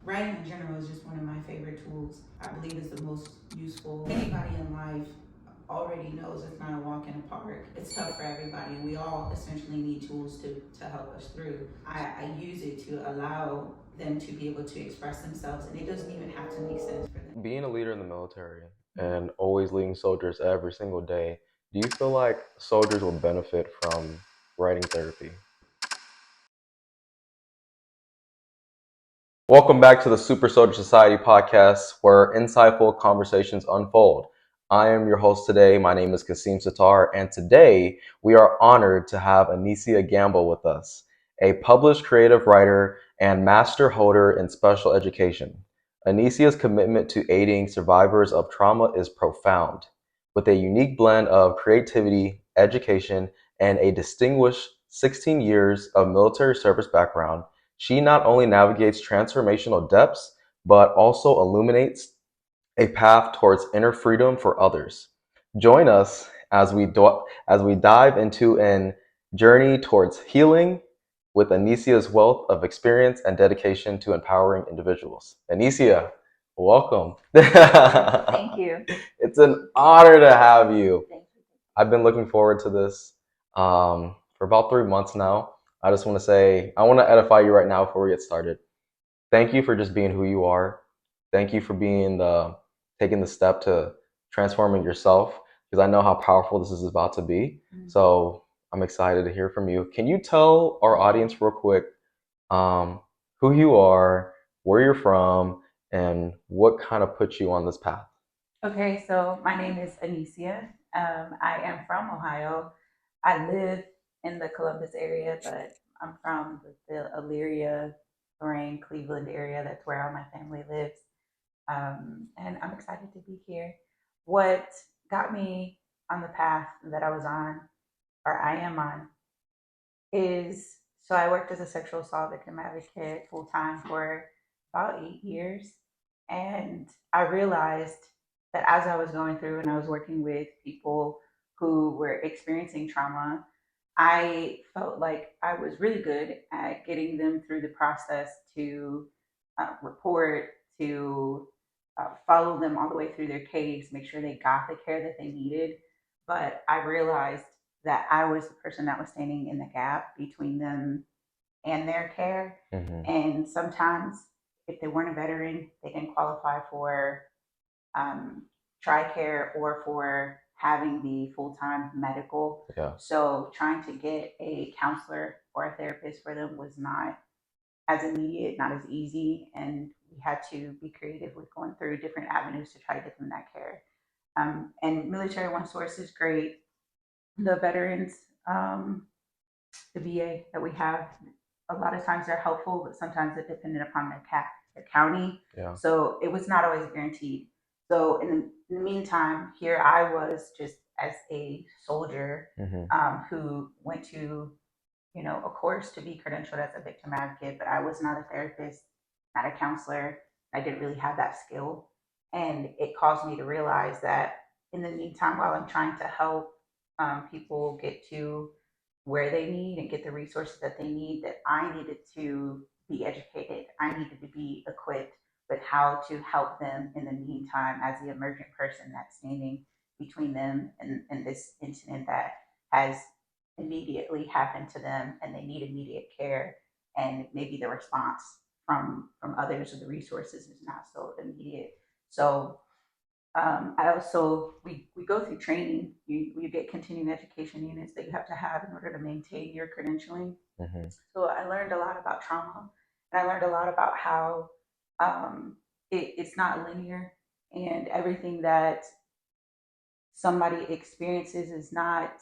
Writing in general is just one of my favorite tools. I believe it's the most useful. Anybody in life already knows it's not a walk in the park. It's tough for everybody, and we all essentially need tools to help us through. I use it to allow them to be able to express themselves, and it doesn't even have to make sense for them. Being a leader in the military and always leading soldiers every single day, do you feel like soldiers will benefit from writing therapy? Welcome back to the Super Soldier Society podcast, where insightful conversations unfold. I am your host today. My name is Kasim Sattar, and today we are honored to have Anicia Gamble with us, a published creative writer and master holder in special education. Anicia's commitment to aiding survivors of trauma is profound. With a unique blend of creativity, education, and a distinguished 16 years of military service background, she not only navigates transformational depths, but also illuminates a path towards inner freedom for others. Join us as we dive into a journey towards healing with Anicia's wealth of experience and dedication to empowering individuals. Anicia, welcome. Thank you. It's an honor to have you. Thank you. I've been looking forward to this for about 3 months now. I just want to say, I want to edify you right now before we get started. Thank you for just being who you are. Thank you for taking the step to transforming yourself, because I know how powerful this is about to be. So I'm excited to hear from you. Can you tell our audience real quick um, who you are, where you're from, and what kind of put you on this path? Okay, so my name is Anicia. I am from Ohio. I live in the Columbus area, but I'm from the Elyria, Lorain, Cleveland area. That's where all my family lives. And I'm excited to be here. What got me on the path that I was on, or I am on, is so I worked as a sexual assault victim advocate full time for about 8 years. And I realized that as I was going through and I was working with people who were experiencing trauma, I felt like I was really good at getting them through the process to report, to follow them all the way through their case, make sure they got the care that they needed. But I realized that I was the person that was standing in the gap between them and their care. Mm-hmm. And sometimes, if they weren't a veteran, they didn't qualify for um, TRICARE or for having the full time medical. Yeah. So, trying to get a counselor or a therapist for them was not as immediate, not as easy. And we had to be creative with going through different avenues to try to get them that care. And Military One Source is great. The veterans, um, the VA that we have, a lot of times they're helpful, but sometimes they're dependent upon their county. Yeah. So it was not always guaranteed. So in the meantime, here I was just as a soldier Mm-hmm. who went to, a course to be credentialed as a victim advocate, but I was not a therapist, not a counselor. I didn't really have that skill. And it caused me to realize that in the meantime, while I'm trying to help people get to where they need and get the resources that they need, that I needed to be educated. I needed to be equipped with how to help them in the meantime as the emergent person that's standing between them and this incident that has immediately happened to them and they need immediate care, and maybe the response from others or the resources is not so immediate. So I also we go through training. You get continuing education units that you have to have in order to maintain your credentialing. Mm-hmm. So I learned a lot about trauma, and I learned a lot about how it's not linear, and everything that somebody experiences is not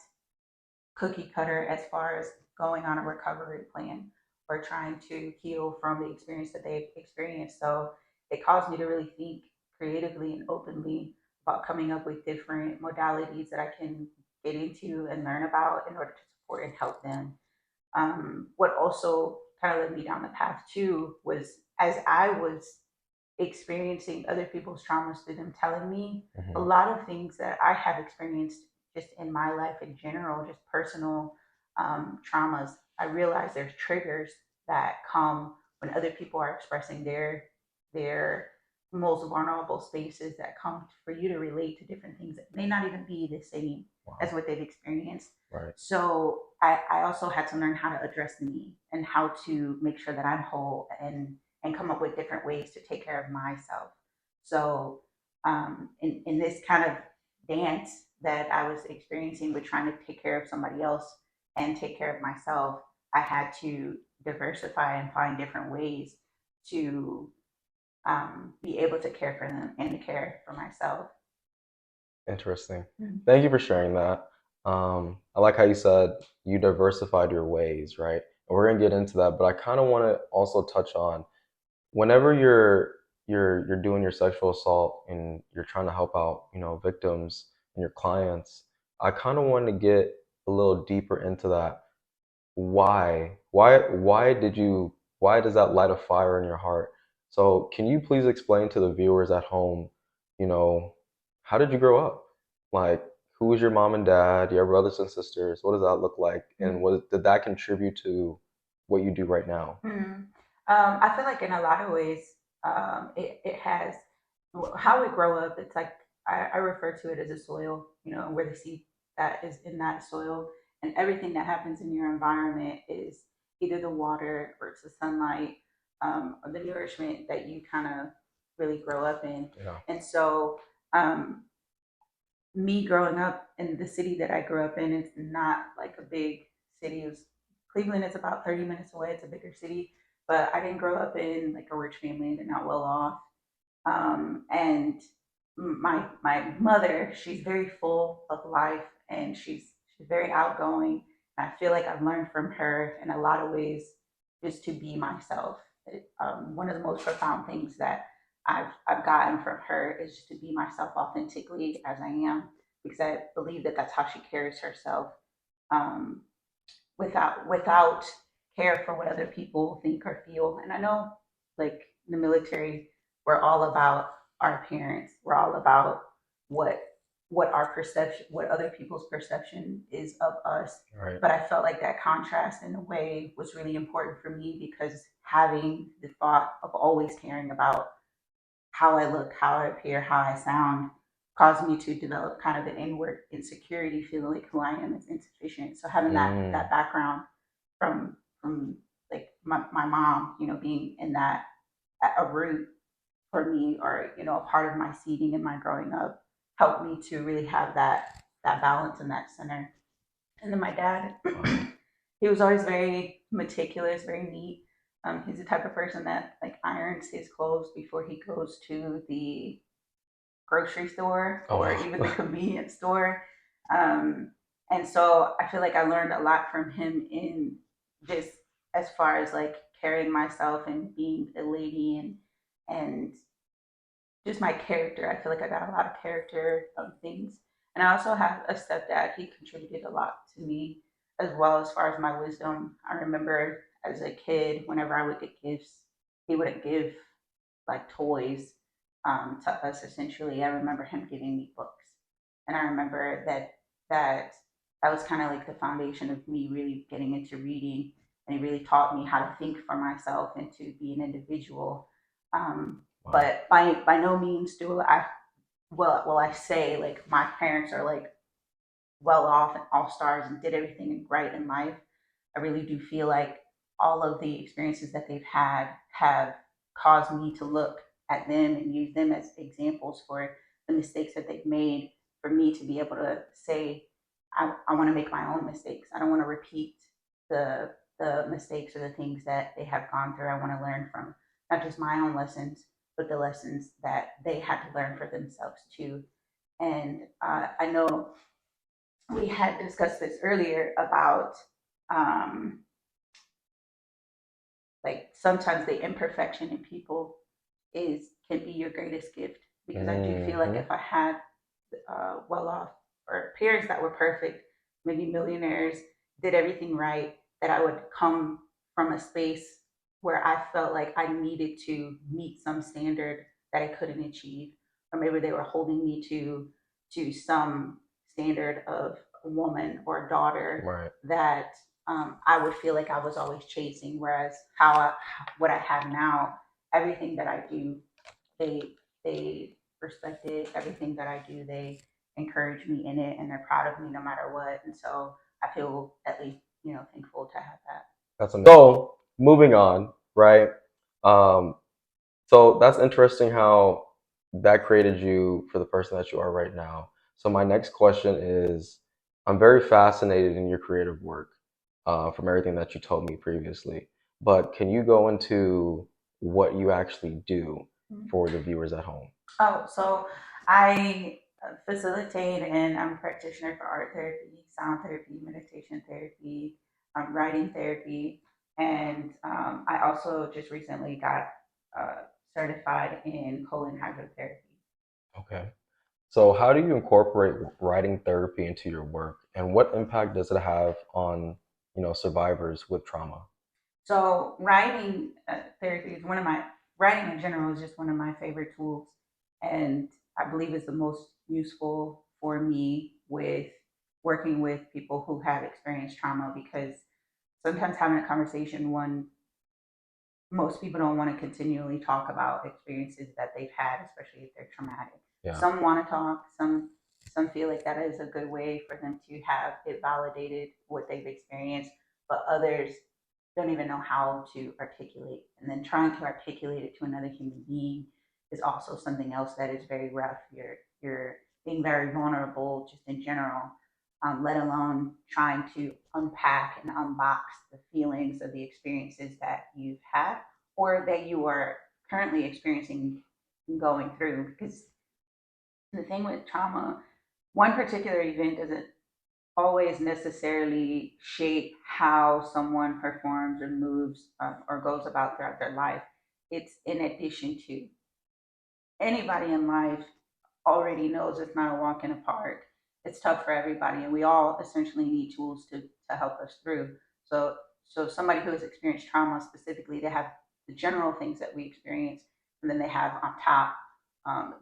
cookie cutter as far as going on a recovery plan or trying to heal from the experience that they've experienced. So it caused me to really think creatively and openly about coming up with different modalities that I can get into and learn about in order to support and help them. What also kind of led me down the path too was as I was experiencing other people's traumas through them telling me a Mm-hmm. lot of things that I have experienced just in my life in general, just personal traumas. I realize there's triggers that come when other people are expressing their their most vulnerable spaces that come for you to relate to different things that may not even be the same as Wow. what they've experienced. Right. So I also had to learn how to address me and how to make sure that I'm whole and come up with different ways to take care of myself. So in this kind of dance that I was experiencing with trying to take care of somebody else and take care of myself, I had to diversify and find different ways to be able to care for them and to care for myself. Interesting. Mhm. Thank you for sharing that. I like how you said you diversified your ways, right? And we're gonna get into that, but I kind of want to also touch on whenever you're doing your sexual assault and you're trying to help out, victims and your clients. I kind of want to get a little deeper into that. Why does that light a fire in your heart? So can you please explain to the viewers at home, you know, how did you grow up? Like, who was your mom and dad, your brothers and sisters? What does that look like? And what did that contribute to what you do right now? Mhm. I feel like in a lot of ways, it has how we grow up. It's like I refer to it as a soil, where the seed that is in that soil, and everything that happens in your environment is either the water or it's the sunlight, or the nourishment that you kind of really grow up in. Yeah. And so, um, me growing up in the city that I grew up in, it's not like a big city. Cleveland is about 30 minutes away. It's a bigger city, but I didn't grow up in like a rich family. They're not well off. And my mother, she's very full of life and she's very outgoing. And I feel like I've learned from her in a lot of ways just to be myself. One of the most profound things that I've gotten from her is just to be myself authentically as I am, because I believe that that's how she carries herself, um, without care for what other people think or feel. And I know, like in the military, we're all about our appearance. We're all about what what our perception, what other people's perception is of us. Right. But I felt like that contrast in a way was really important for me because having the thought of always caring about how I look, how I appear, how I sound caused me to develop kind of an inward insecurity, feeling like who I am is insufficient. So having that Mm, background from like my mom, being in that a root for me, or a part of my seeding and my growing up, helped me to really have that balance and that center. And then my dad, wow. he was always very meticulous, very neat. He's the type of person that like irons his clothes before he goes to the grocery store Oh or wow. even the convenience store. Um, and so I feel like I learned a lot from him in just as far as like carrying myself and being a lady and just my character. I feel like I got a lot of character things. And I also have a stepdad. He contributed a lot to me as well as far as my wisdom. I remember as a kid, whenever I would get gifts, he wouldn't give like toys to us essentially. I remember him giving me books. And I remember that that was kind of like the foundation of me really getting into reading. And he really taught me how to think for myself and to be an individual. Wow. But by no means do I well I say like my parents are like well off and all stars and did everything right in life. I really do feel like all of the experiences that they've had have caused me to look at them and use them as examples for the mistakes that they've made, for me to be able to say, I want to make my own mistakes. I don't want to repeat the the mistakes or the things that they have gone through. I want to learn from not just my own lessons, but the lessons that they had to learn for themselves too. And I know we had discussed this earlier about um, like sometimes the imperfection in people is can be your greatest gift, because I do feel like Hmm. if I had well off or peers that were perfect, maybe millionaires, did everything right, that I would come from a space where I felt like I needed to meet some standard that I couldn't achieve, or maybe they were holding me to some standard of a woman or a daughter Right. that I would feel like I was always chasing. Whereas what I have now, everything that I do they respected everything that I do. They encourage me in it, and they're proud of me no matter what. And so I feel at least thankful to have that. That's amazing. So moving on, right? Um, so that's interesting how that created you for the person that you are right now. So my next question is, I'm very fascinated in your creative work, from everything that you told me previously. But can you go into what you actually do for the viewers at home? Oh, so I facilitate and I'm a practitioner for art therapy, sound therapy, meditation therapy, writing therapy, and I also just recently got uh, certified in colon hydrotherapy. Okay. So how do you incorporate writing therapy into your work, and what impact does it have on, survivors with trauma? So writing therapy is one of my writing in general is just one of my favorite tools, and I believe is the most useful for me with working with people who have experienced trauma because sometimes having a conversation one most people don't want to continually talk about experiences that they've had, especially if they're traumatic. Yeah. Some want to talk, some feel like that is a good way for them to have it validated what they've experienced, but others don't even know how to articulate. And then trying to articulate it to another human being is also something else that is very rough. You're being very vulnerable just in general, let alone trying to unpack and unbox the feelings of the experiences that you've had or that you are currently experiencing and going through. Because the thing with trauma, one particular event doesn't always necessarily shape how someone performs or moves or goes about throughout their life. It's in addition to anybody in life already knows it's not a walk in the park. It's tough for everybody, and we all essentially need tools to help us through. So, so somebody who has experienced trauma specifically, they have the general things that we experience, and then they have on top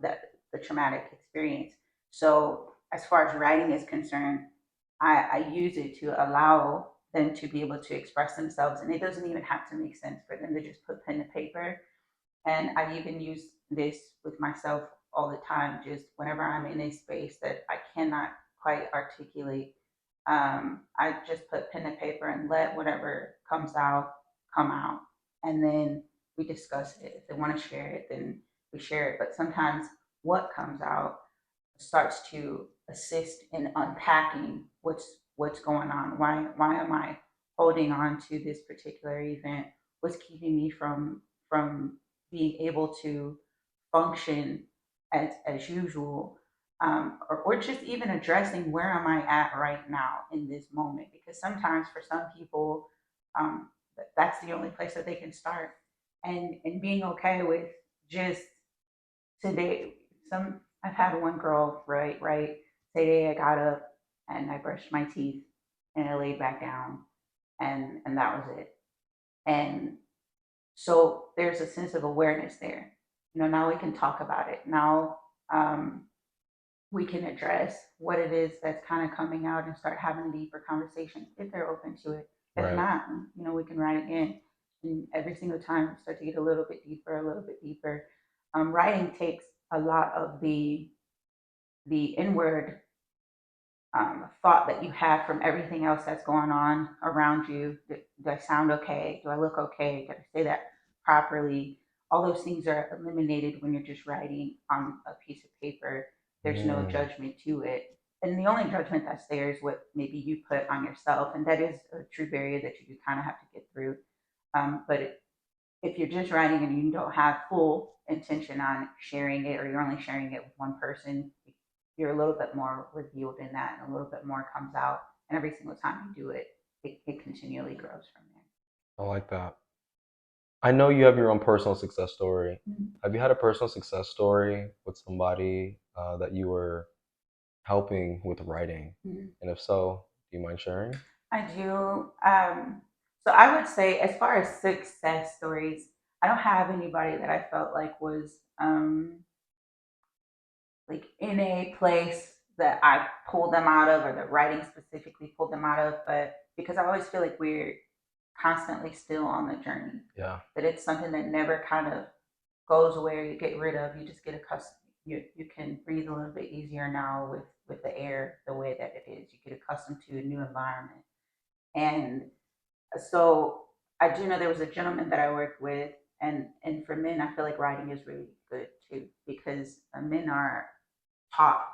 that the traumatic experience. So, as far as writing is concerned, I use it to allow them to be able to express themselves, and it doesn't even have to make sense for them to just put pen to paper and I even use this with myself all the time, just whenever I'm in a space that I cannot quite articulate. I just put pen and paper and let whatever comes out come out. And then we discuss it. If they want to share it, then we share it. But sometimes what comes out starts to assist in unpacking what's going on. Why am I holding on to this particular event? What's keeping me from being able to function as usual, or just even addressing where am I at right now in this moment? Because sometimes for some people, that's the only place that they can start, and being okay with just today. Some I've had one girl right today I got up and I brushed my teeth and I laid back down and that was it. And so there's a sense of awareness there. Now we can talk about it. Now um, we can address what it is that's kind of coming out and start having deeper conversations if they're open to it. If Right. not, we can write again. And every single time start to get a little bit deeper, a little bit deeper. Writing takes a lot of the inward thought that you have from everything else that's going on around you. Do I sound okay? Do I look okay? Did I say that properly? All those things are eliminated when you're just writing on a piece of paper. There's no Mm. judgment to it. And the only judgment that's there is what maybe you put on yourself. And that is a true barrier that you do kind of have to get through. But if you're just writing and you don't have full intention on sharing it or you're only sharing it with one person, you're a little bit more revealed in that and a little bit more comes out. And every single time you do it, it continually grows from there. I like that. I know you have your own personal success story. Mhm. Have you had a personal success story with somebody that you were helping with writing? Mhm. And if so, do you mind sharing? I do. So I would say, as far as success stories, I don't have anybody that I felt like was like in a place that I pulled them out of, or the writing specifically pulled them out of. But because I always feel like we're constantly still on the journey, Yeah. that it's something that never kind of goes away, you get rid of, you just get accustomed. You can breathe a little bit easier now with the air the way that it is. You get accustomed to a new environment. And so I do know there was a gentleman that I worked with, and for men, I feel like writing is really good too because men are taught,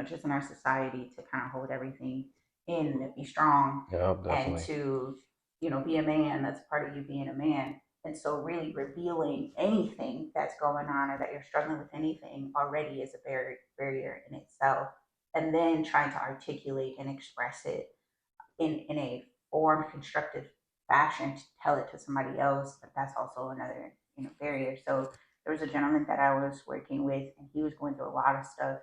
just in our society to kind of hold everything in, be strong, Yeah, and definitely. to, be a man. That's part of you being a man. And so, really revealing anything that's going on or that you're struggling with anything already is a barrier in itself. And then trying to articulate and express it in a form constructive fashion to tell it to somebody else, but that's also another barrier. So there was a gentleman that I was working with, and he was going through a lot of stuff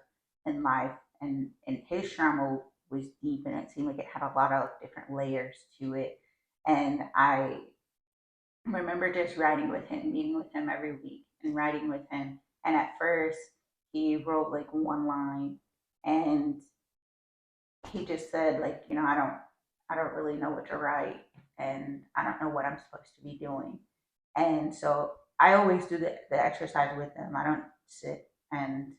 in life, and his trauma was deep, and it seemed like it had a lot of different layers to it. And I remember just writing with him, meeting with him every week, and writing with him. And at first, he wrote like one line, and he just said like, I don't really know what to write, and I don't know what I'm supposed to be doing. And so I always do the exercise with them. I don't sit and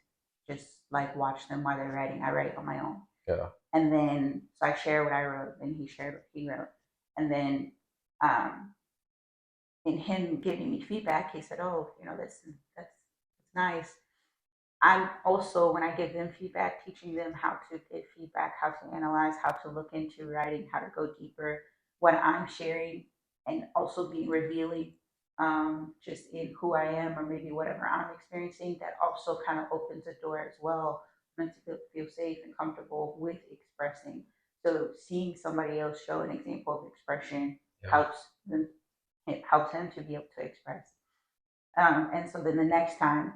just like watch them while they're writing. I write on my own. Yeah. And then so I share what I wrote, and he shared what he wrote. And then um in him giving me feedback, he said, "Oh, that's nice." I'm also, when I give them feedback, teaching them how to give feedback, how to analyze, how to look into writing, how to go deeper, what I'm sharing, and also being revealing just in who I am or maybe whatever I'm experiencing. That also kind of opens a door as well for them to feel safe and comfortable with expressing. So seeing somebody else show an example of expression Yeah. helps them, it helps them to be able to express. And so then the next time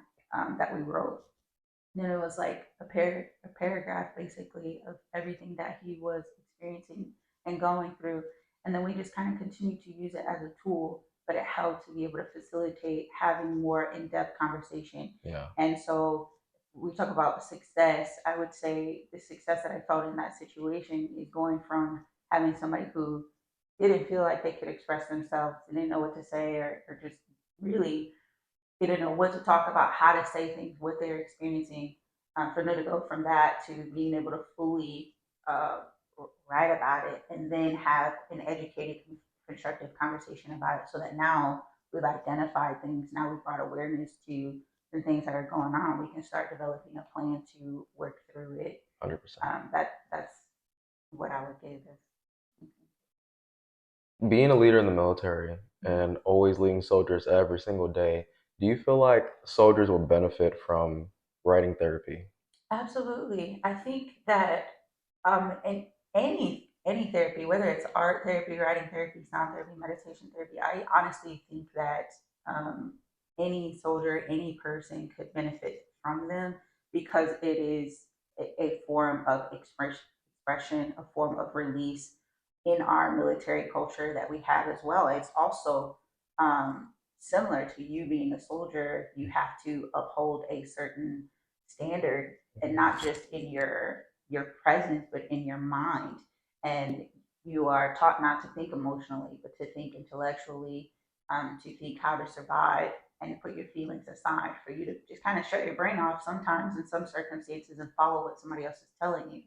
that we wrote, then it was like a paragraph basically of everything that he was experiencing and going through. And then we just kind of continued to use it as a tool, but it helped to be able to facilitate having more in-depth conversation. Yeah. And so we talk about success. I would say the success that I felt in that situation is going from having somebody who didn't feel like they could express themselves, didn't know what to say, or just really didn't know what to talk about, how to say things, what they're experiencing, for them to go from that to being able to fully uh, write about it and then have an educated, constructive conversation about it so that now we've identified things, now we've brought awareness to the things that are going on, we can start developing a plan to work through it. 100%. That's what I would give as. Being a leader in the military Mhm. and always leading soldiers every single day, do you feel like soldiers will benefit from writing therapy? Absolutely. I think that in any therapy, whether it's art therapy, writing therapy, sound therapy, meditation therapy, I honestly think that um, any soldier, any person could benefit from them because it is a form of expression, a form of release in our military culture that we have as well. It's also similar to you being a soldier. You have to uphold a certain standard, and not just in your presence but in your mind. And you are taught not to think emotionally but to think intellectually, to think how to survive and put your feelings aside, for you to just kind of shut your brain off sometimes in some circumstances and follow what somebody else is telling you.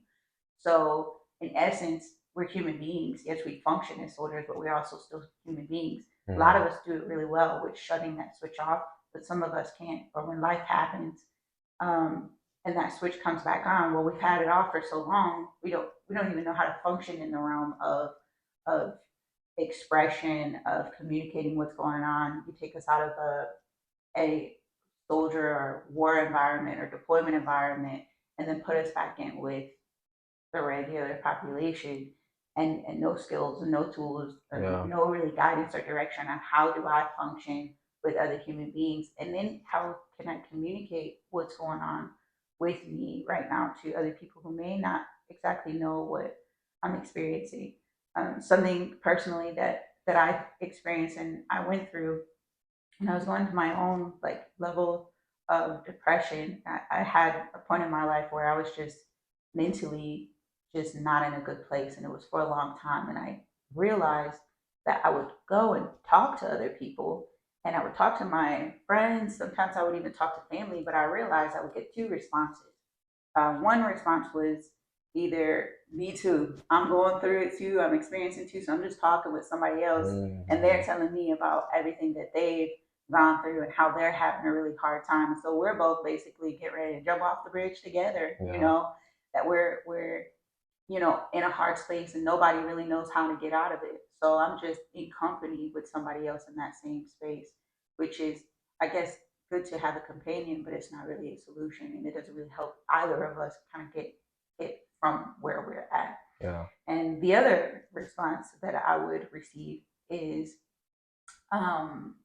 So, in essence, we're human beings. Yes, we function as soldiers, but we're also still human beings. A lot Mm, of us do it really well with shutting that switch off, but some of us can't. Or when life happens, um, and that switch comes back on, well, we've had it off for so long, we don't even know how to function in the realm of expression, of communicating what's going on. You take us out of a soldier or war environment or deployment environment, and then put us back in with the regular population, and no skills and no tools, yeah. no really guidance or direction on how do I function with other human beings, and then how can I communicate what's going on with me right now to other people who may not exactly know what I'm experiencing. Something personally that I experienced and I went through, and I was going through my own like level of depression. I had a point in my life where I was just mentally just not in a good place, and it was for a long time. And I realized that I would go and talk to other people, And I would talk to my friends. Sometimes I would even talk to family, but I realized I would get two responses. One response was either me too, I'm going through it too, I'm experiencing too, so I'm just talking with somebody else, and they're Hmm. telling me about everything that they've gone through and how they're having a really hard time. And so we're both basically getting ready to jump off the bridge together. Yeah. That we're in a hard space and nobody really knows how to get out of it. So I'm just in company with somebody else in that same space, which is, I guess, good to have a companion, but it's not really a solution, and it doesn't really help either of us kind of get from where we're at. Yeah. And the other response that I would receive is, um,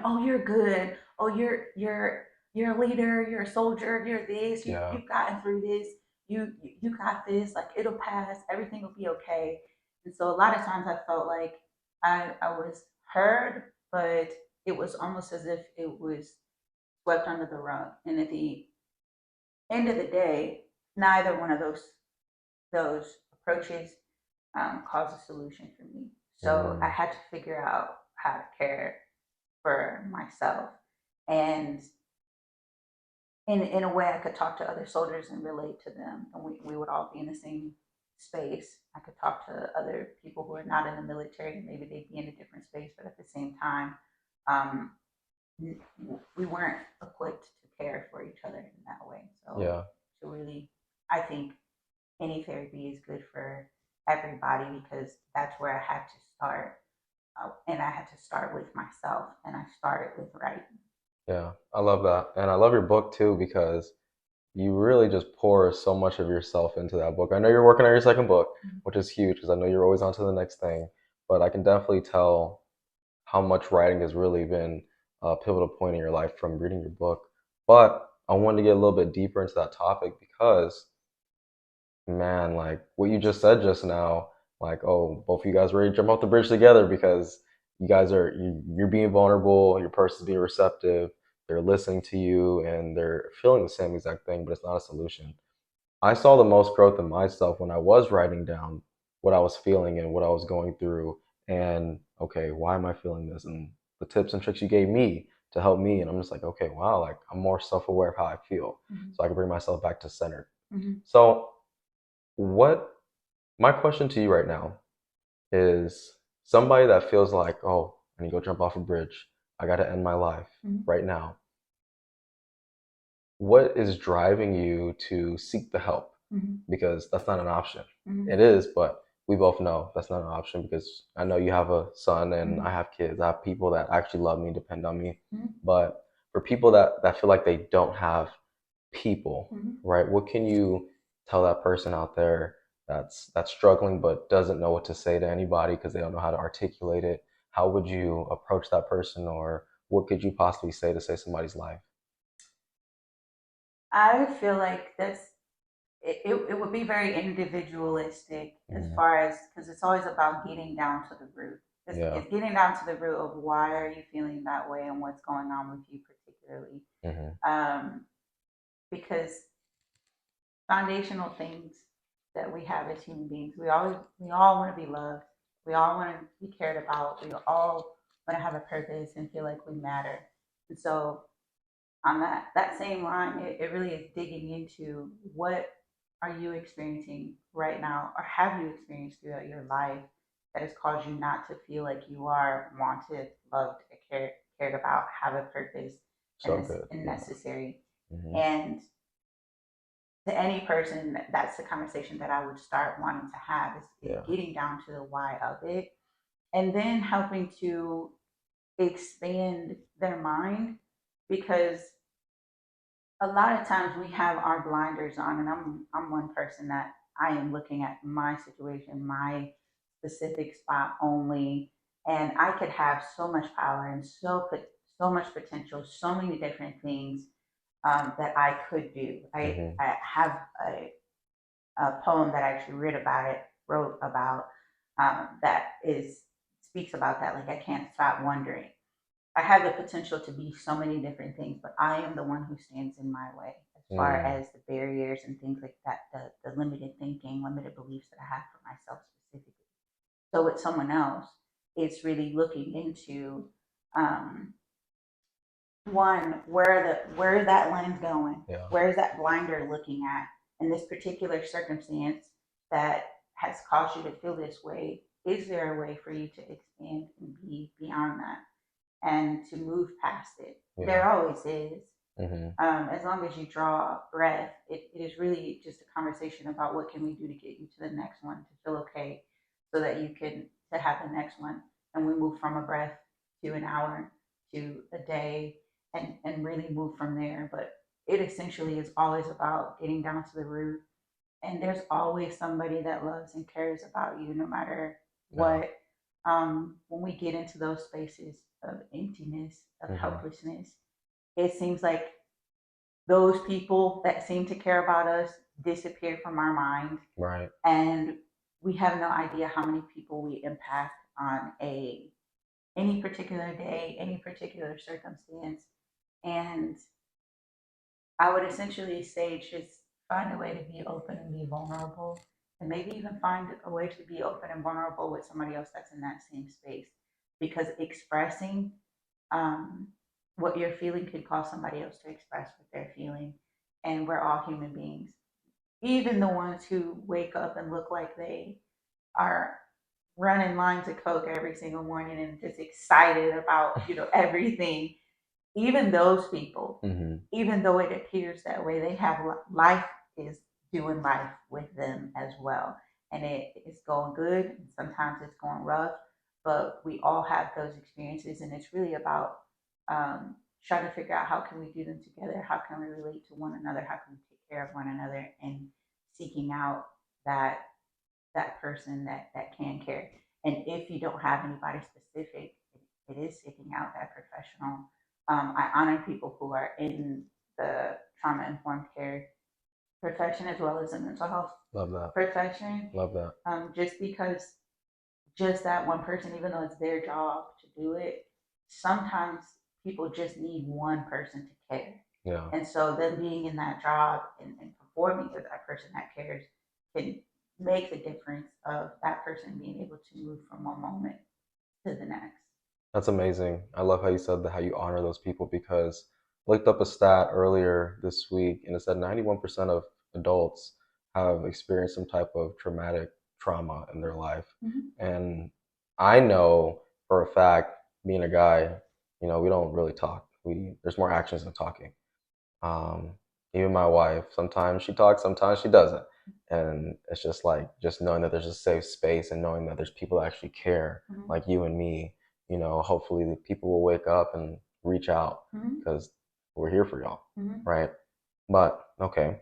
oh, you're good. Oh, you're a leader. You're a soldier. You're this. Yeah. You've gotten through this. You got this. Like, it'll pass. Everything will be okay. And so a lot of times I felt like I was heard, but it was almost as if it was swept under the rug. And at the end of the day, neither one of those approaches caused a solution for me. So I Mm. had to figure out how to care for myself. And in a way, I could talk to other soldiers and relate to them, and we would all be in the same space. I could talk to other people who are not in the military, maybe they'd be in a different space, but at the same time, um, we weren't equipped to care for each other in that way. So Yeah. to really, I think any therapy is good for everybody, because that's where I had to start. And I had to start with myself, and I started with writing. Yeah. I love that. And I love your book too because you really just pour so much of yourself into that book. I know you're working on your second book, Mhm. which is huge because I know you're always on to the next thing. But I can definitely tell how much writing has really been a pivotal point in your life from reading your book. But I wanted to get a little bit deeper into that topic because, man, like what you just said just now, like, oh, both of you guys ready to jump off the bridge together because you're being vulnerable, your person's being receptive, they're listening to you, and they're feeling the same exact thing, but it's not a solution. I saw the most growth in myself when I was writing down what I was feeling and what I was going through, and okay, why am I feeling this? And the tips and tricks you gave me to help me, and I'm just like, okay, wow, like I'm more self-aware of how I feel, Mhm. so I can bring myself back to center. Mhm. So, what my question to you right now is somebody that feels like, oh, I need to go jump off a bridge. I got to end my life Mhm. right now. What is driving you to seek the help? Mhm. Because that's not an option. Mhm. It is, but we both know that's not an option because I know you have a son and I Mhm. have kids. I have people that actually love me, depend on me. Mhm. But for people that feel like they don't have people, Mhm. right? What can you tell that person out there that's struggling but doesn't know what to say to anybody because they don't know how to articulate it? How would you approach that person, or what could you possibly say to save somebody's life? I feel like it would be very individualistic as Mm. far as, because it's always about getting down to the root. Yeah. It's getting down to the root of why are you feeling that way and what's going on with you particularly. Hmm. Um, because foundational things that we have as human beings, we all want to be loved. We all want to be cared about. We all want to have a purpose and feel like we matter. And so on that same line, it really is digging into what are you experiencing right now, or have you experienced throughout your life, that has caused you not to feel like you are wanted, loved, cared about, have a purpose, So good. and Yeah. necessary. Hmm. And to any person, that's the conversation that I would start wanting to have, is Yeah. getting down to the why of it, and then helping to expand their mind, because a lot of times we have our blinders on, and I'm one person that I am looking at my situation, my specific spot only, and I could have so much power and so much potential, so many different things that I could do. Hmm. I have a poem that I actually wrote about, that is speaks about that. Like, I can't stop wondering. I have the potential to be so many different things, but I am the one who stands in my way as far Mm. as the barriers and things like that, the limited thinking, limited beliefs that I have for myself specifically. So with someone else, it's really looking into, um, one, where that lens going? Yeah. Where is that blinder looking at in this particular circumstance that has caused you to feel this way? Is there a way for you to expand and be beyond that and to move past it? Yeah. There always is. Mhm. As long as you draw breath, it is really just a conversation about what can we do to get you to the next one to feel okay, so that you can to have the next one, and we move from a breath to an hour to a day, and really move from there. But it essentially is always about getting down to the root, and there's always somebody that loves and cares about you, no matter Yeah. what. When we get into those spaces of emptiness, of Mhm. helplessness, it seems like those people that seem to care about us disappear from our mind, Right. and we have no idea how many people we impact on a any particular day, any particular circumstance. And I would essentially say just find a way to be open and be vulnerable, and maybe even find a way to be open and vulnerable with somebody else that's in that same space, because expressing um, what you're feeling could cause somebody else to express what they're feeling. And we're all human beings. Even the ones who wake up and look like they are running lines of coke every single morning and just excited about, everything. Even those people, Mhm. even though it appears that way, they have life is doing life with them as well. And it is going good. And sometimes it's going rough, but we all have those experiences. And it's really about trying to figure out how can we do them together? How can we relate to one another? How can we take care of one another, and seeking out that person that can care. And if you don't have anybody specific, it is seeking out that professional. I honor people who are in the trauma informed care profession as well as the mental health Love that. profession, Love that. just because just that one person, even though it's their job to do it, sometimes people just need one person to care. Yeah. And so them being in that job, and performing with that person that cares, can make the difference of that person being able to move from one moment to the next. That's amazing. I love how you said that, how you honor those people, because I looked up a stat earlier this week and it said 91% of adults have experienced some type of traumatic trauma in their life. Mm-hmm. And I know for a fact, being a guy, we don't really talk. There's more actions than talking. Um, Even my wife, sometimes she talks, sometimes she doesn't. And it's just like, just knowing that there's a safe space and knowing that there's people that actually care, Mm-hmm. like you and me, hopefully the people will wake up and reach out Mm-hmm. because we're here for y'all, Mm-hmm. right? But okay,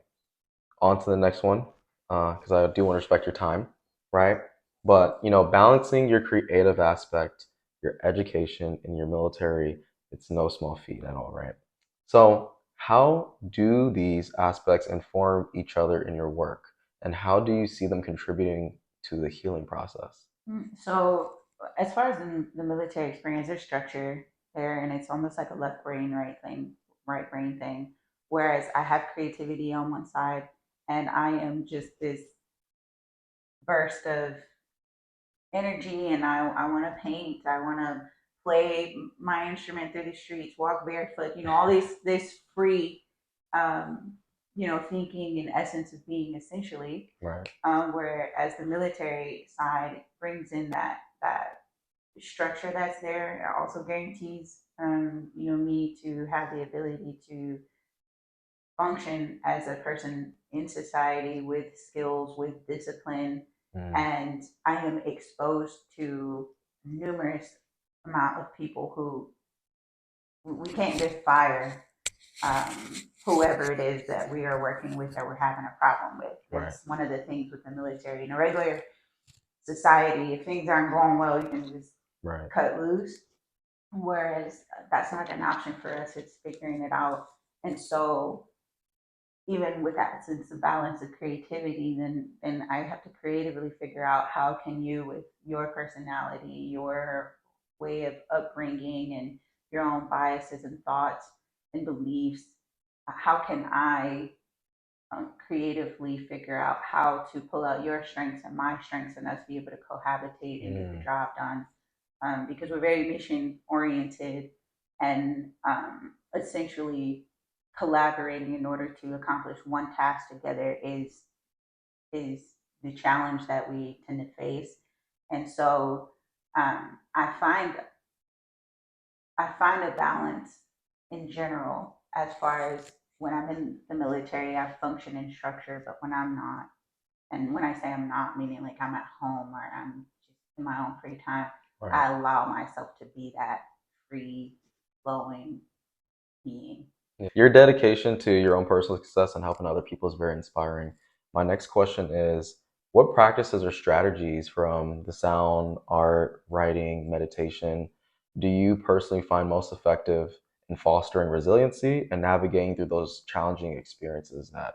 on to the next one, because I do want to respect your time, right? But balancing your creative aspect, your education, and your military, it's no small feat at all, right? So, how do these aspects inform each other in your work, and how do you see them contributing to the healing process? So, as far as the military experience, there's structure there, and it's almost like a left brain, right brain thing. Whereas I have creativity on one side, and I am just this burst of energy, and I want to paint, I want to play my instrument through the streets, walk barefoot, all this free, um, thinking and essence of being essentially. Right. Whereas the military side brings in that structure that's there. It also guarantees me to have the ability to function as a person in society with skills, with discipline, Mm. and I am exposed to numerous amount of people who we can't just fire whoever it is that we are working with that we're having a problem with. Right. That's one of the things with the military. In a regular society, if things aren't going well, you can just Right. cut loose. Whereas that's not an option for us. It's figuring it out. And so even with that sense of balance of creativity, then I have to creatively figure out how can you, with your personality, your way of upbringing, and your own biases and thoughts and beliefs, how can I creatively figure out how to pull out your strengths and my strengths, and us be able to cohabitate and get the Mm. job done because we're very mission oriented and essentially collaborating in order to accomplish one task together is the challenge that we tend to face. And so I find a balance in general as far as when I'm in the military, I function in structure, but when I'm not, and when I say I'm not, meaning like I'm at home or I'm just in my own free time, Right. I allow myself to be that free flowing being. Your dedication to your own personal success and helping other people is very inspiring. My next question is, what practices or strategies from the sound, art, writing, meditation do you personally find most effective in fostering resiliency and navigating through those challenging experiences that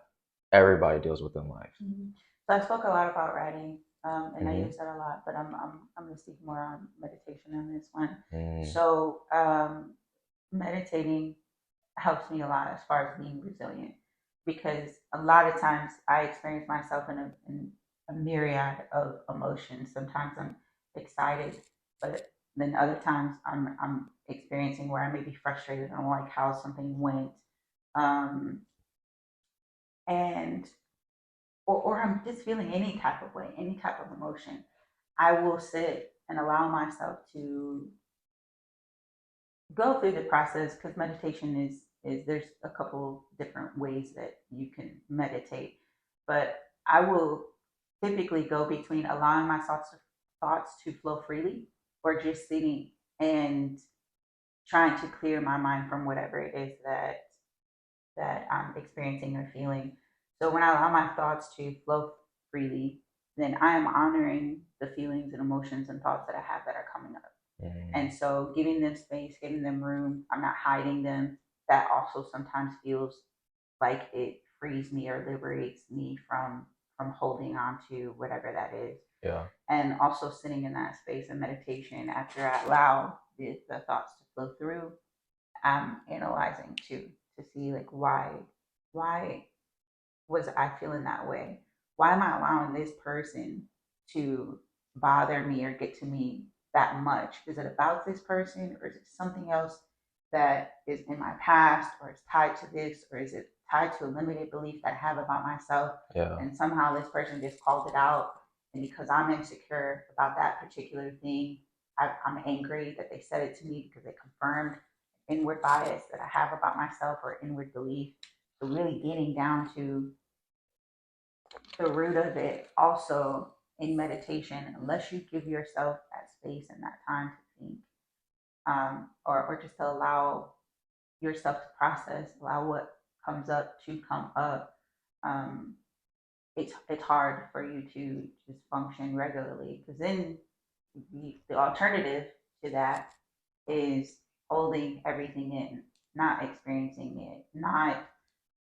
everybody deals with in life? Mm-hmm. So I spoke a lot about writing, and I Mm-hmm. use that a lot, but I'm going to speak more on meditation on this one. Mm, So meditating helps me a lot as far as being resilient because a lot of times I experience myself in a myriad of emotions. Sometimes I'm excited, but then other times I'm experiencing where I may be frustrated. I don't like how something went, um, and or I'm just feeling any type of way, any type of emotion. I will sit and allow myself to go through the process because meditation is there's a couple different ways that you can meditate, but I will typically go between allowing my thoughts to flow freely or just sitting and trying to clear my mind from whatever it is that I'm experiencing or feeling. So when I allow my thoughts to flow freely, then I am honoring the feelings and emotions and thoughts that I have that are coming up. mm, And so giving them space, giving them room, I'm not hiding them. That also sometimes feels like it frees me or liberates me from holding on to whatever that is. yeah. And also sitting in that space of meditation after I allow the thoughts to flow through, I'm analyzing to see like why was I feeling that way? Why am I allowing this person to bother me or get to me that much? Is it about this person or is it something else that is in my past or is tied to this or is it tied to a limited belief that I have about myself? Yeah. And somehow this person just called it out. And because I'm insecure about that particular thing, I'm angry that they said it to me because they confirmed inward bias that I have about myself or inward belief. So really getting down to the root of it also in meditation, unless you give yourself that space and that time to think, or just to allow yourself to process, allow what comes up to come up, um, it's hard for you to just function regularly because then the alternative to that is holding everything in, not experiencing it, not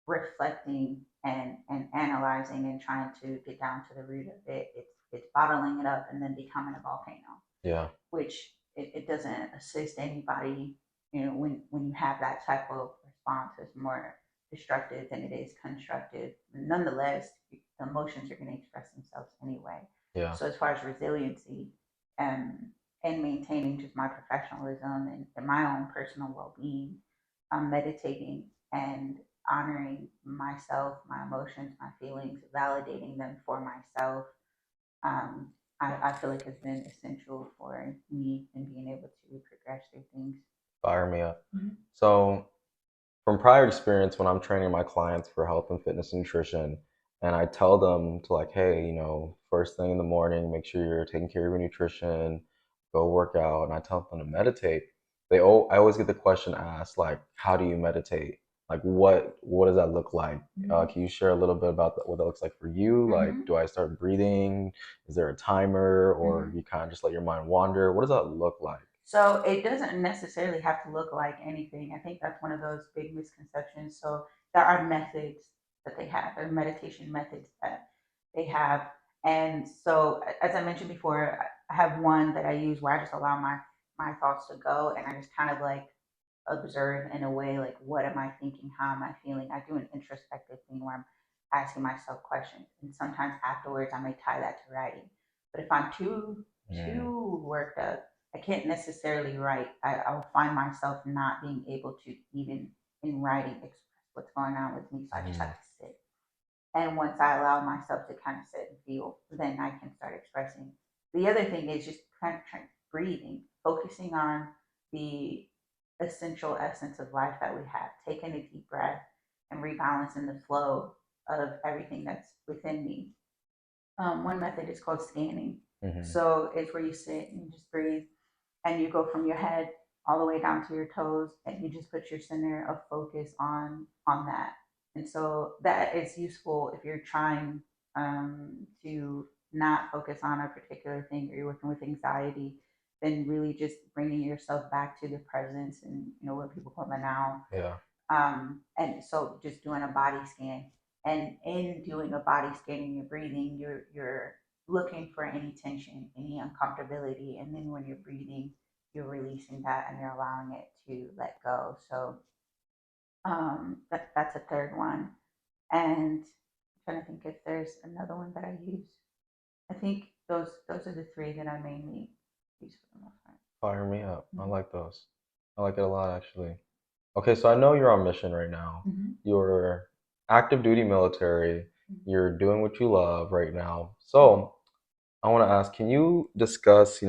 reflecting and analyzing and trying to get down to the root of it. It's bottling it up and then becoming a volcano, Yeah. which it doesn't assist anybody. You know, when you have that type of response, it's more destructive than it is constructive. Nonetheless, the emotions are going to express themselves anyway. Yeah. So as far as resiliency and and maintaining just my professionalism and my own personal well-being, I'm meditating and honoring myself, my emotions, my feelings, validating them for myself. um, I feel like has been essential for me in being able to progress through things. Fire me up. Mhm. So, from prior experience, when I'm training my clients for health and fitness and nutrition, and I tell them to like, hey, first thing in the morning, make sure you're taking care of your nutrition, go work out, and I tell them to meditate. I always get the question asked like, how do you meditate? Like, what does that look like? Mhm. Can you share a little bit about what that looks like for you? Like, Mhm. do I start breathing? Is there a timer, or Mhm. you kind of just let your mind wander? What does that look like? So it doesn't necessarily have to look like anything. I think that's one of those big misconceptions. So there are methods that they have, there are meditation methods that they have. And so, as I mentioned before, I have one that I use where I just allow my thoughts to go and I just kind of like observe in a way like what am I thinking, how am I feeling. I do an introspective thing where I'm asking myself questions and sometimes afterwards I may tie that to writing. But if I'm too Mm, too worked up, I can't necessarily write. I'll find myself not being able to even in writing express what's going on with me. So I just have Mhm. to sit. And once I allow myself to kind of sit and feel, then I can start expressing. The other thing is just kind of breathing, focusing on the essential essence of life that we have, taking a deep breath and rebalancing the flow of everything that's within me. One method is called scanning. Mhm. So it's where you sit and you just breathe and you go from your head all the way down to your toes and you just put your center of focus on that. And so that is useful if you're trying to not focus on a particular thing or you're working with anxiety, then really just bringing yourself back to the presence and what people call the now. Yeah. And so just doing a body scan, and in doing a body scan and you're breathing, you're looking for any tension, any uncomfortability, and then when you're breathing, you're releasing that and you're allowing it to let go. So that's a third one. And I'm trying to think if there's another one that I use. I think those are the three that I mainly use for the most part. Fire me up. I Mhm. like those. I like it a lot, actually. Okay, so I know you're on mission right now. Mhm. You're active duty military. Mhm. You're doing what you love right now. Mhm. So I want to ask, can you discuss,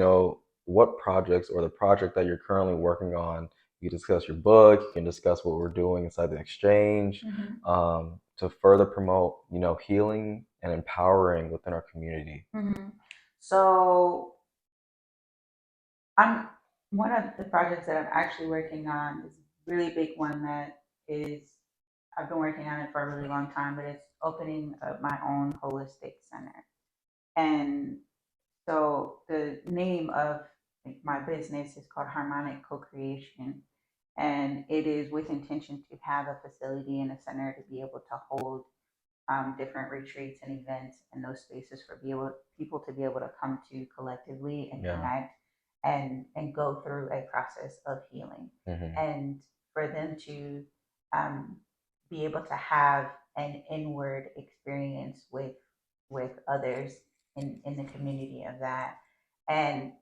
what projects or the project that you're currently working on? You can discuss your book. You can discuss what we're doing inside the exchange, Mhm. to further promote, healing and empowering within our community. Mhm. So I'm one of the projects that I'm actually working on is a really big one that is I've been working on it for a really long time, but it's opening up my own holistic center. And so the name of my business is called Harmonic Co-Creation, and it is with intention to have a facility and a center to be able to hold different retreats and events and those spaces for people to be able to come to collectively and Yeah. connect and go through a process of healing, Hmm. and for them to um, be able to have an inward experience with others in the community of that. And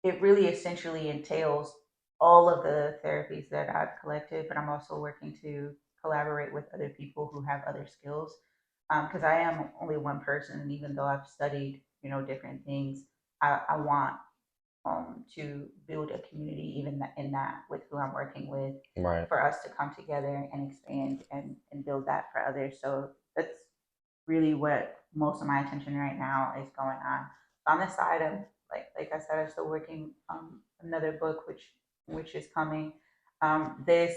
it really essentially entails all of the therapies that I've collected, but I'm also working to collaborate with other people who have other skills. Because I am only one person, and even though I've studied, different things, I want to build a community, even in that with who I'm working with, Right. for us to come together and expand and build that for others. So that's really what most of my attention right now is going on. On the side of like I said, I'm still working on another book which is coming. This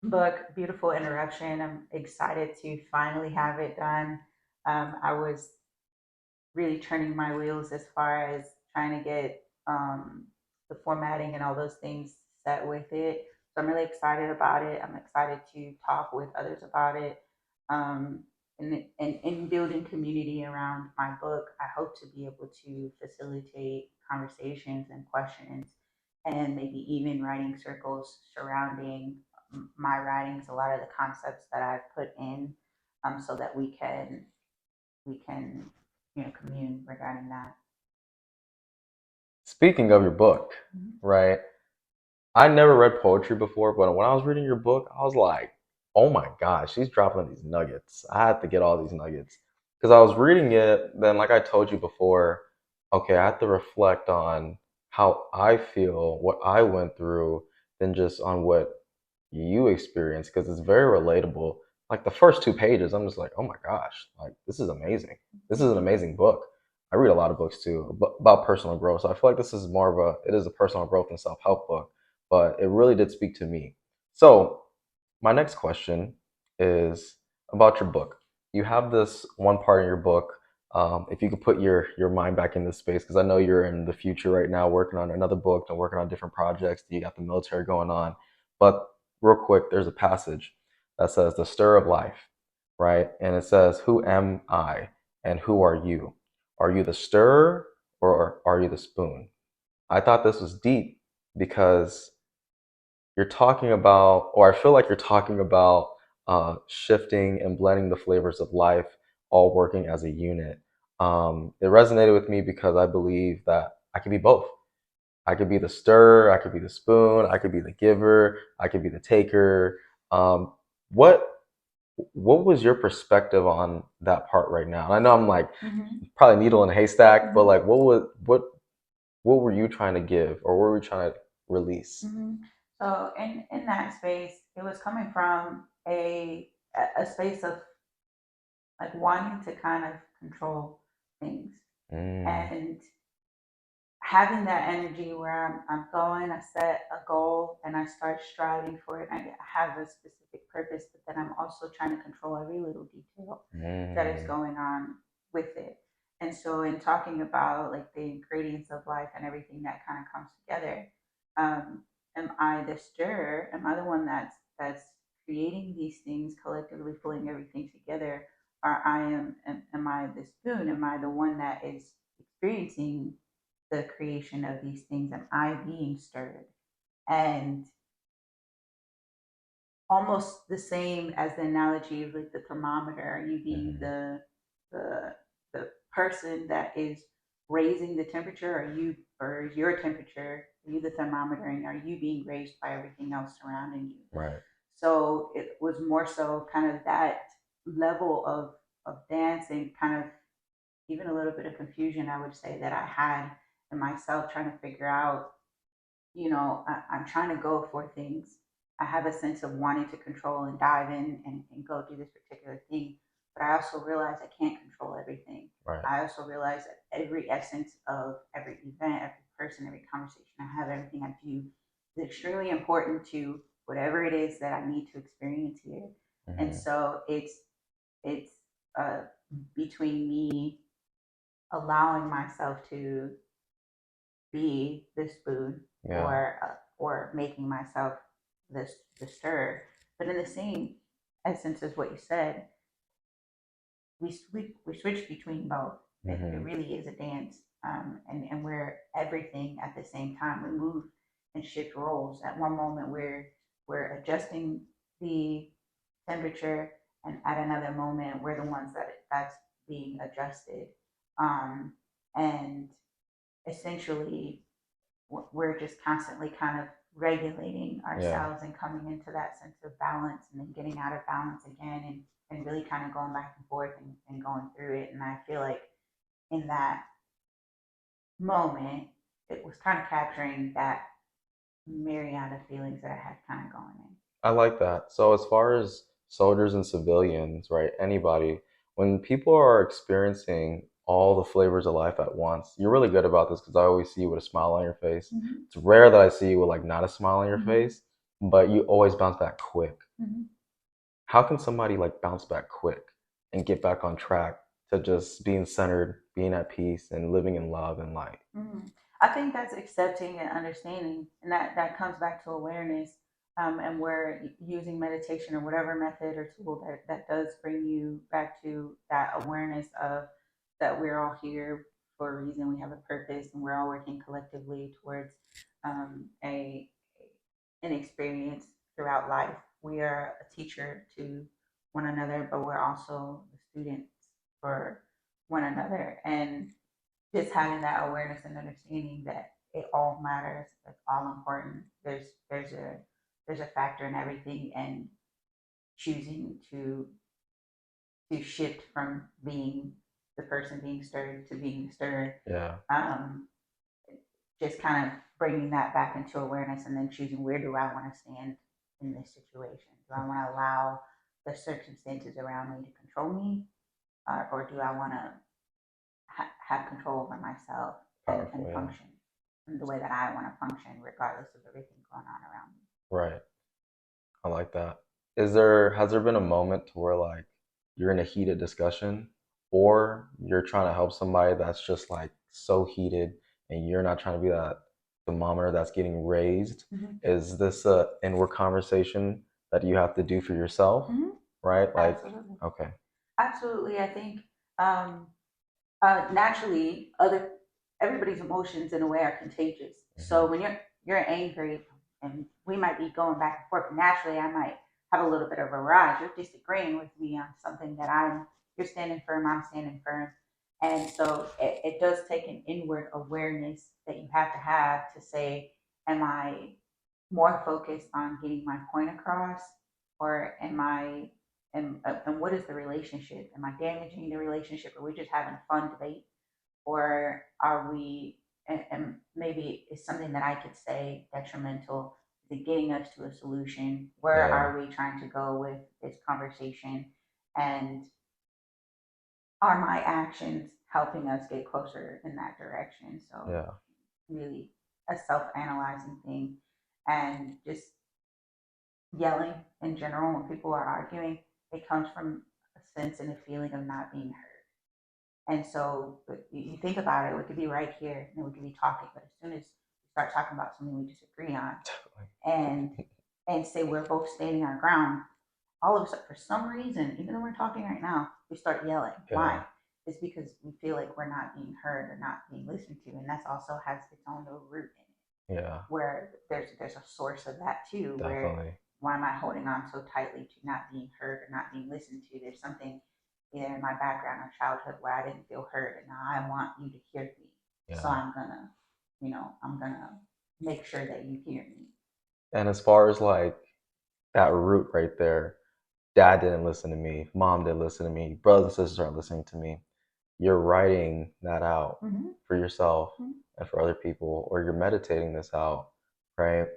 book, Beautiful Interruption, I'm excited to finally have it done. I was really turning my wheels as far as trying to get the formatting and all those things set with it. So I'm really excited about it. I'm excited to talk with others about it. Um, and building community around my book, I hope to be able to facilitate conversations and questions and maybe even writing circles surrounding my writings, a lot of the concepts that I've put in, so that we can commune regarding that. Speaking of your book, Mhm. right? I never read poetry before, but when I was reading your book, I was like, oh my gosh, she's dropping these nuggets. I had to get all these nuggets. Because I was reading it, then, like I told you before, okay, I have to reflect on how I feel, what I went through, than just on what you experienced, because it's very relatable. Like the first 2 pages, I'm just like, oh my gosh, like this is amazing. This is an amazing book. I read a lot of books too about personal growth, so I feel like this is more of it is a personal growth and self help book, but it really did speak to me. So my next question is about your book. You have this one part in your book. If you could put your mind back in this space, because I know you're in the future right now, working on another book and working on different projects. You got the military going on, but real quick, there's a passage that says the stir of life, right? And it says, "Who am I, and who are you? Are you the stir, or are you the spoon?" I thought this was deep because you're talking about, or I feel like you're talking about, shifting and blending the flavors of life, all working as a unit. It resonated with me because I believe that I can be both. I could be the stirrer, I could be the spoon, I could be the giver, I could be the taker. Um, what what was your perspective on that part right now? And I know I'm like Mm-hmm. probably needle in a haystack, but Mm-hmm. like what were you trying to give or what were you trying to release? Mm-hmm. So in that space, it was coming from a space of like wanting to kind of control things Mm, and having that energy where I'm going, I set a goal and I start striving for it. I have a specific purpose, but then I'm also trying to control every little detail that is mm, going on with it. And so, in talking about like the ingredients of life and everything that kind of comes together, um, am I the stirrer? Am I the one that's creating these things collectively, pulling everything together? Or am I the spoon? Am I the one that is experiencing the creation of these things? Am I being stirred? And almost the same as the analogy of like the thermometer, you being mhm. the the person that is raising the temperature, or your temperature, are you the thermometer, and are you being raised by everything else surrounding you? Right. So it was more so kind of that level of dance and kind of even a little bit of confusion, I would say, that I had in myself trying to figure out, I'm trying to go for things. I have a sense of wanting to control and dive in and go do this particular thing. But I also realize I can't control everything. Right. I also realize that every essence of every event, every person, every conversation I have, everything I do is extremely important to whatever it is that I need to experience here. And Hmm. so it's uh, between me allowing myself to be the spoon, Yeah. or making myself the stir. But in the same essence as what you said, we switch between both. It Hmm. really is a dance, and we're everything at the same time. We move and shift roles. At one moment, we're adjusting the temperature, and at another moment, we're the ones that's being adjusted. And essentially, we're just constantly kind of regulating Yeah. ourselves and coming into that sense of balance and then getting out of balance again, and really kind of going back and forth and going through it. And I feel like in that moment, it was kind of capturing that myriad of feelings that I had kind of going in. I like that. So as far as soldiers and civilians, right? Anybody, when people are experiencing all the flavors of life at once, you're really good about this because I always see you with a smile on your face. Mm-hmm. It's rare that I see you with like not a smile on your Mm-hmm. face, but you always bounce back quick. Mm-hmm. How can somebody like bounce back quick and get back on track to just being centered, being at peace, and living in love and light? Mm. I think that's accepting and understanding, and that comes back to awareness. And we're using meditation or whatever method or tool that does bring you back to that awareness of that we're all here for a reason. We have a purpose, and we're all working collectively towards a an experience throughout life. We are a teacher to one another, but we're also the students for one another, and just having that awareness and understanding that it all matters, it's all important. There's a factor in everything, and choosing to shift from being the person being stirred to being the stirred. Yeah. Um, just kind of bringing that back into awareness, and then choosing, where do I want to stand in this situation? Do I want to allow the circumstances around me to control me, or do I want to have control over myself Powerful. and Yeah. function in the way that I want to function, regardless of everything going on around me. Right. I like that. Has there been a moment to where like you're in a heated discussion or you're trying to help somebody that's just like so heated and you're not trying to be that thermometer that's getting raised? Mm-hmm. Is this a inward conversation that you have to do for yourself? Mm-hmm. Right? Like, Absolutely. okay. Absolutely. I think um, naturally, everybody's emotions in a way are contagious. Hmm. So when you're angry, and we might be going back and forth, naturally, I might have a little bit of a rise. You're disagreeing with me on something that you're standing firm, I'm standing firm. And so it does take an inward awareness that you have to say, am I more focused on getting my point across, or am I, and what is the relationship? Am I damaging the relationship? Are we just having a fun debate? Or are we, and maybe it's something that I could say detrimental to getting us to a solution? Where Yeah. are we trying to go with this conversation? And are my actions helping us get closer in that direction? So, Yeah. really, a self analyzing thing. And just yelling in general, when people are arguing, it comes from a sense and a feeling of not being heard. And so you think about it, we could be right here and we could be talking, but as soon as we start talking about something we disagree on, and say we're both standing our ground, all of a sudden, for some reason, even though we're talking right now, we start yelling. Yeah. Why? It's because we feel like we're not being heard or not being listened to, and that's also has its own little root in it, Yeah. where there's a source of that too, where Definitely. why am I holding on so tightly to not being heard or not being listened to? There's something either in my background or childhood where I didn't feel heard, and now I want you to hear me. So Yeah. I'm gonna make sure that you hear me. And as far as like that root right there, dad didn't listen to me, mom didn't listen to me, brothers and sisters aren't listening to me. You're writing that out Mm-hmm. for yourself Mm-hmm. and for other people, or you're meditating this out, right?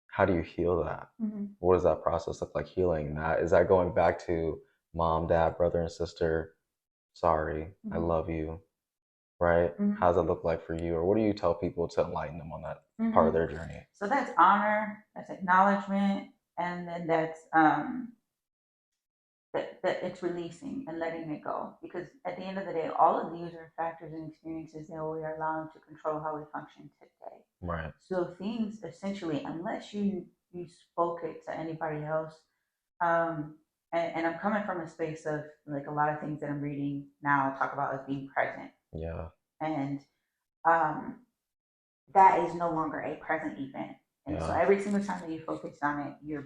How do you heal that? Mm-hmm. What does that process look like healing that? Is that going back to mom, dad, brother, and sister? Sorry, I Mm-hmm. love you, right? Mm-hmm. How does that look like for you? Or what do you tell people to enlighten them on that part of Mm-hmm. their journey? So that's honor, that's acknowledgement, and then that's that it's releasing and letting it go. Because at the end of the day, all of these are factors and experiences that we are allowing to control how we function today. Right. So things essentially, unless you spoke it to anybody else, and I'm coming from a space of like a lot of things that I'm reading now talk about as being present, Yeah. and um, that is no longer a present event. And so Yeah. every single time that you focus on it, you're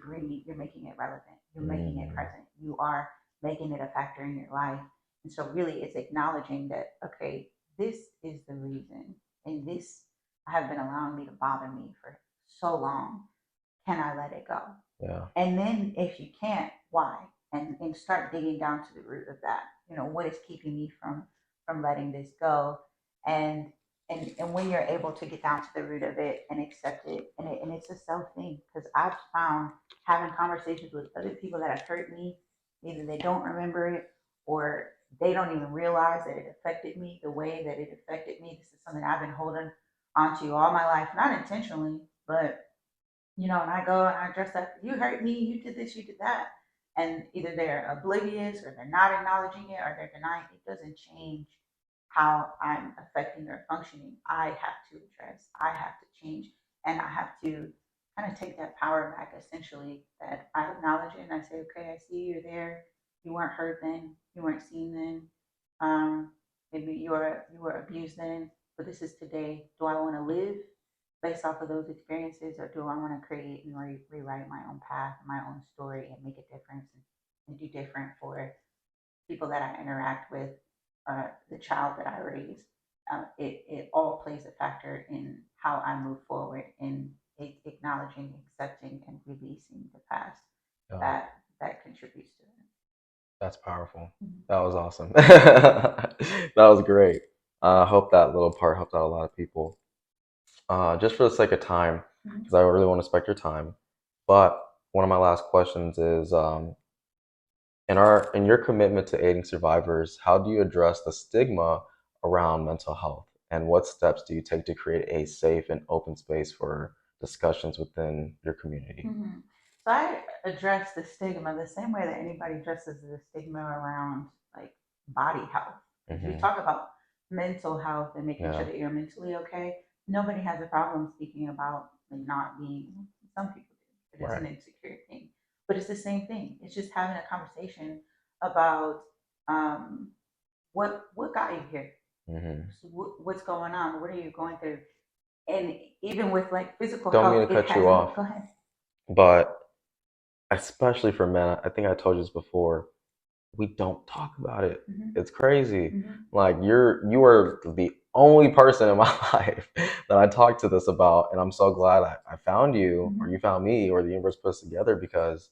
making it relevant. You're making it Mm, present. You are making it a factor in your life. And so really it's acknowledging that, okay, this is the reason. And this have been allowing me to bother me for so long. Can I let it go? yeah. And then if you can't, why? And start digging down to the root of that. What is keeping me from letting this go? And and when you're able to get down to the root of it and accept it, and it's a self thing, because I've found having conversations with other people that have hurt me, either they don't remember it or they don't even realize that it affected me the way that it affected me. This is something I've been holding onto all my life, not intentionally, but and I go and I dress up, you hurt me, you did this, you did that. And either they're oblivious or they're not acknowledging it or they're denying it. It doesn't change how I'm affecting their functioning. I have to address, I have to change, and I have to kind of take that power back essentially, that I acknowledge it and I say, okay, I see you're there. You weren't heard then, you weren't seen then. Maybe you were abused then, but this is today. Do I want to live based off of those experiences, or do I want to create and rewrite my own path, my own story, and make a difference, and do different for people that I interact with, the child that I raise? It all plays a factor in how I move forward in acknowledging, accepting, and releasing the past Yeah. that contributes to it. That's powerful. Mhm. That was awesome. That was great. I hope that little part helped out a lot of people. Just for the sake of time, Mhm. because I really want to respect your time. But one of my last questions is, in your commitment to aiding survivors, how do you address the stigma around mental health, and what steps do you take to create a safe and open space for discussions within your community? Mhm. So I address the stigma the same way that anybody addresses the stigma around like body health. If you Hmm. talk about mental health and making sure Yeah. that you're mentally okay, nobody has a problem speaking about like not being. Some people do, but it's an Right. insecure thing. But it's the same thing. It's just having a conversation about um, what got you here. Hmm. So what's going on? What are you going through? And even with like physical Don't mean health, to it cut you hasn't. off, Go ahead. but especially for men, I think I told you this before. we don't talk about it. Mm-hmm. It's crazy. Mm-hmm. Like you are the only person in my life that I talked to this about, and I'm so glad I found you, or Mm-hmm. you found me, or the universe put us together, because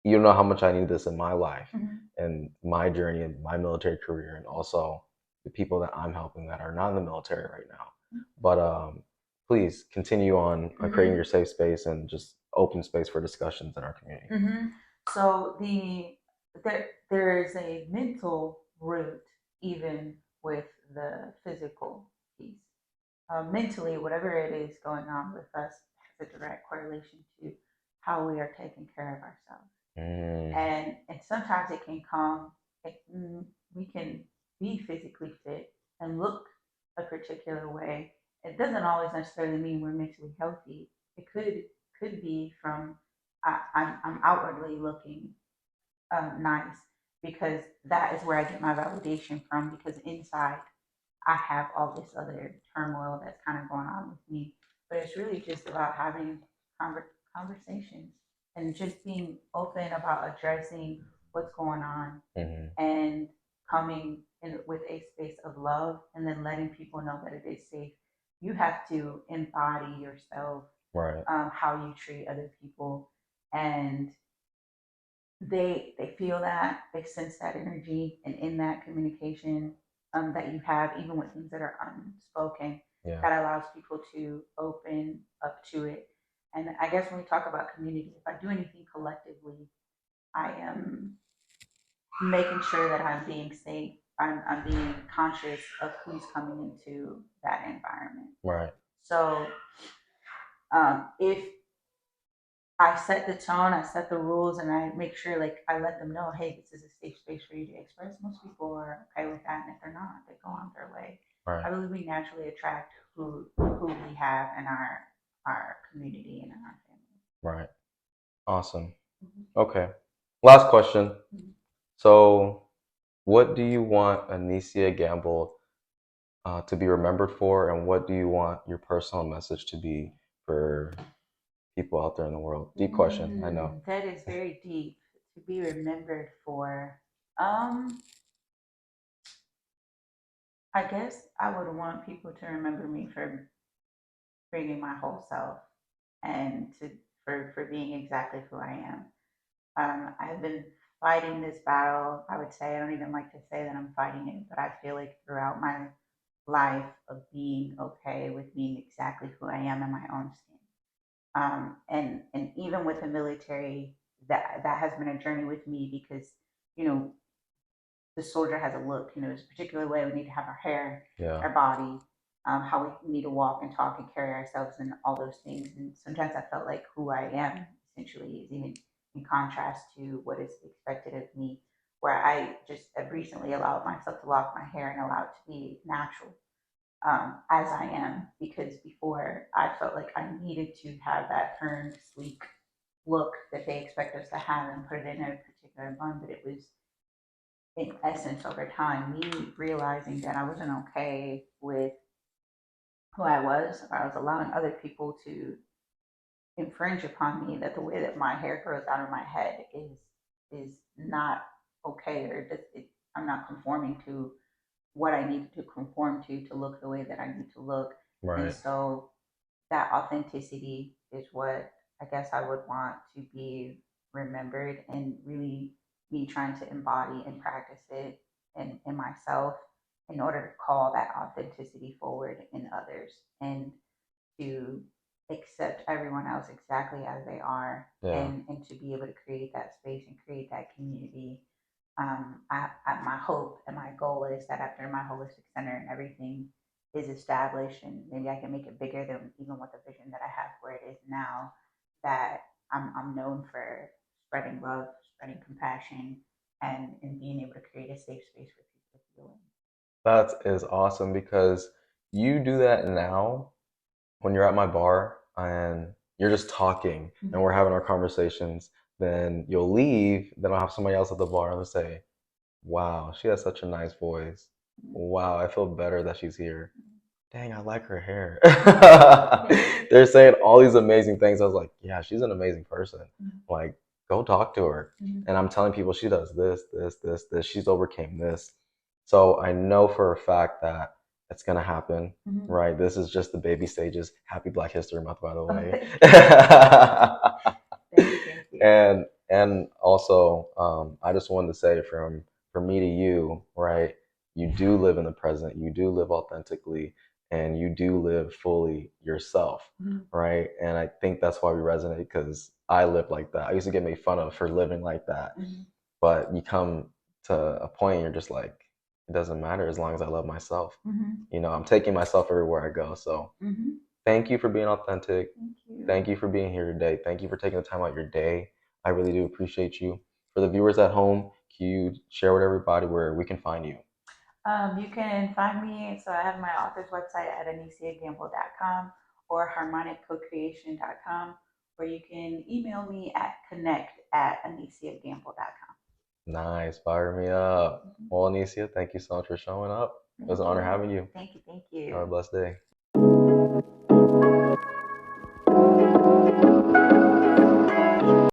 you don't know how much I need this in my life Mm-hmm. and my journey and my military career, and also the people that I'm helping that are not in the military right now. But please continue on creating Mm-hmm. your safe space and just open space for discussions in our community. Mm-hmm. So there is a mental root even with the physical piece. Mentally, whatever it is going on with us has a direct correlation to how we are taking care of ourselves. Mm, And sometimes it can come. It, we can be physically fit and look a particular way. It doesn't always necessarily mean we're mentally healthy. It could be from I'm outwardly looking nice because that is where I get my validation from. Because inside I have all this other turmoil that's kind of going on with me. But it's really just about having conversations and just being open about addressing what's going on mhm. and coming in with a space of love and then letting people know that it is safe. You have to embody yourself, Right. how you treat other people, and they feel that, they sense that energy, and in that communication that you have, even with things that are unspoken, Yeah. that allows people to open up to it. And I guess when we talk about community, if I do anything collectively, I am making sure that I'm being safe. I'm being conscious of who's coming into that environment. Right. So if I set the tone, I set the rules, and I make sure like I let them know, hey, this is a safe space for you to express. Most people are okay with that, and if they're not, they go on their way. Right. I believe we naturally attract who we have in our community and in our family. Right. Awesome. Mm-hmm. Okay. Last question. Mm-hmm. So, what do you want Anicia Gamble to be remembered for, and what do you want your personal message to be for people out there in the world? Deep question, I know. That is very deep to be remembered for. Um, I guess I would want people to remember me for bringing my whole self and for being exactly who I am. I've been fighting this battle. I would say I don't even like to say that I'm fighting it, but I feel like throughout my life of being okay with being exactly who I am in my own skin. And even with the military, that has been a journey with me because you know the soldier has a look. There's a particular way we need to have our hair, Yeah. our body, how we need to walk and talk and carry ourselves, and all those things. And sometimes I felt like who I am essentially is even in contrast to what is expected of me. Where I just have recently allowed myself to lock my hair and allow it to be natural as I am, because before I felt like I needed to have that turned, sleek look that they expect us to have and put it in a particular bun, but it was in essence over time me realizing that I wasn't okay with who I was. I was allowing other people to infringe upon me that the way that my hair grows out of my head is not okay, or I'm not conforming to what I need to conform to look the way that I need to look. And Right. so that authenticity is what I guess I would want to be remembered, and really me trying to embody and practice it in myself in order to call that authenticity forward in others and to accept everyone else exactly as they are, Yeah. and to be able to create that space and create that community. My hope and my goal is that after my holistic center and everything is established, and maybe I can make it bigger than even what the vision that I have where it is now, that I'm known for spreading love, spreading compassion, and being able to create a safe space for people to feel That is awesome, because you do that now when you're at my bar and you're just talking in. and we're having our conversations. Then you'll leave, then I'll have somebody else at the bar and they'll say, wow, she has such a nice voice. Wow, I feel better that she's here. Dang, I like her hair. They're saying all these amazing things. I was like, yeah, she's an amazing person. Like, go talk to her. Mhm. And I'm telling people she does this, this, this, this. She's overcame this. So I know for a fact that it's gonna happen, Mhm. right? This is just the baby stages. Happy Black History Month, by the Oh, way. thank you. Thank you. And also, I just wanted to say from me to you, right? You do live in the present. You do live authentically, and you do live fully yourself, Mhm. right? And I think that's why we resonate because I live like that. I used to get made fun of for living like that, Mhm. but you come to a point and you're just like, it doesn't matter as long as I love myself. Mhm. You know, I'm taking myself everywhere I go. So Mhm. thank you for being authentic. Thank you. Thank you for being here today. Thank you for taking the time out your day. I really do appreciate you. For the viewers at home, can you share with everybody where we can find you? You can find me. So I have my author's website at aniciagamble.com or harmoniccocreation.com, or you can email me at connect@aniciagamble.com. Nice. Fire me up. Mhm. Well, Anicia, thank you so much for showing up. It was Thank an honor you. having you. Thank you. Thank Have a you. blessed day.